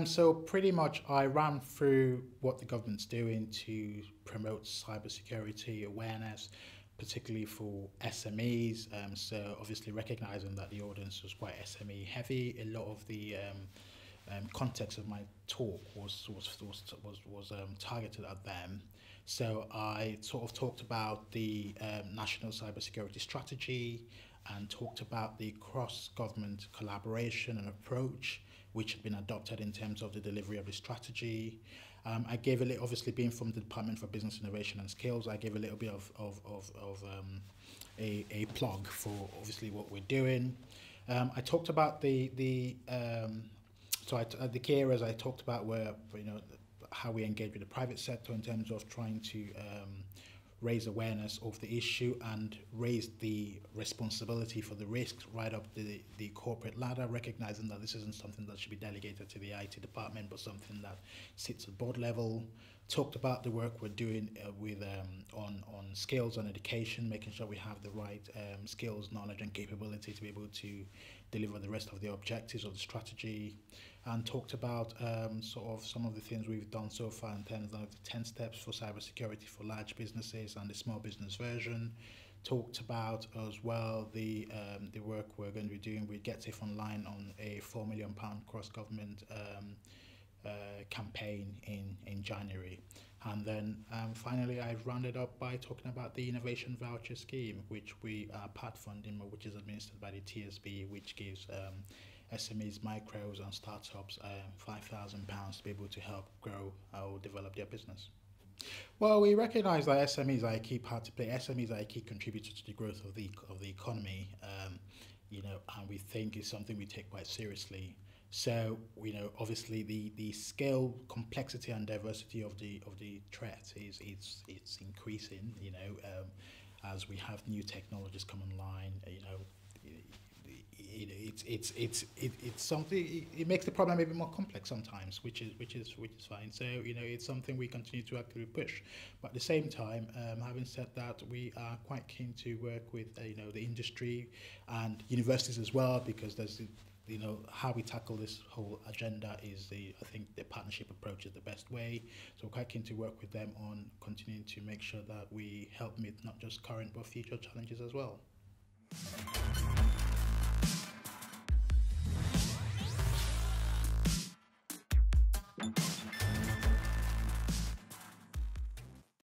So pretty much I ran through what the government's doing to promote cybersecurity awareness, particularly for SMEs. So obviously recognizing that the audience was quite SME heavy, a lot of the context of my talk was targeted at them. So I sort of talked about the national cybersecurity strategy and talked about the cross-government collaboration and approach which had been adopted in terms of the delivery of the strategy. I gave a little, obviously being from the Department for Business Innovation and Skills, I gave a little bit of a plug for obviously what we're doing. I talked about the key areas I talked about were, how we engage with the private sector in terms of trying to raise awareness of the issue and raise the responsibility for the risks right up the corporate ladder, recognizing that this isn't something that should be delegated to the IT department, but something that sits at board level. Talked about the work we're doing on skills and education, making sure we have the right skills, knowledge and capability to be able to deliver the rest of the objectives of the strategy, and talked about sort of some of the things we've done so far in terms of the 10 steps for cybersecurity for large businesses and the small business version. Talked about as well the work we're going to be doing with Get Safe Online on a £4 million cross-government campaign in January. And then finally, I've rounded up by talking about the Innovation Voucher Scheme, which we are part funding, which is administered by the TSB, which gives SMEs, micros and startups £5,000 to be able to help grow or develop their business. Well, we recognise that SMEs are a key part to play. SMEs are a key contributor to the growth of the economy, and we think it's something we take quite seriously. So, obviously the scale, complexity and diversity of the threat it's increasing, as we have new technologies come online, it's something, it makes the problem a bit more complex sometimes, which is fine. So, it's something we continue to actively push. But at the same time, having said that, we are quite keen to work with, the industry and universities as well, because there's how we tackle this whole agenda is I think the partnership approach is the best way. So we're quite keen to work with them on continuing to make sure that we help meet not just current but future challenges as well.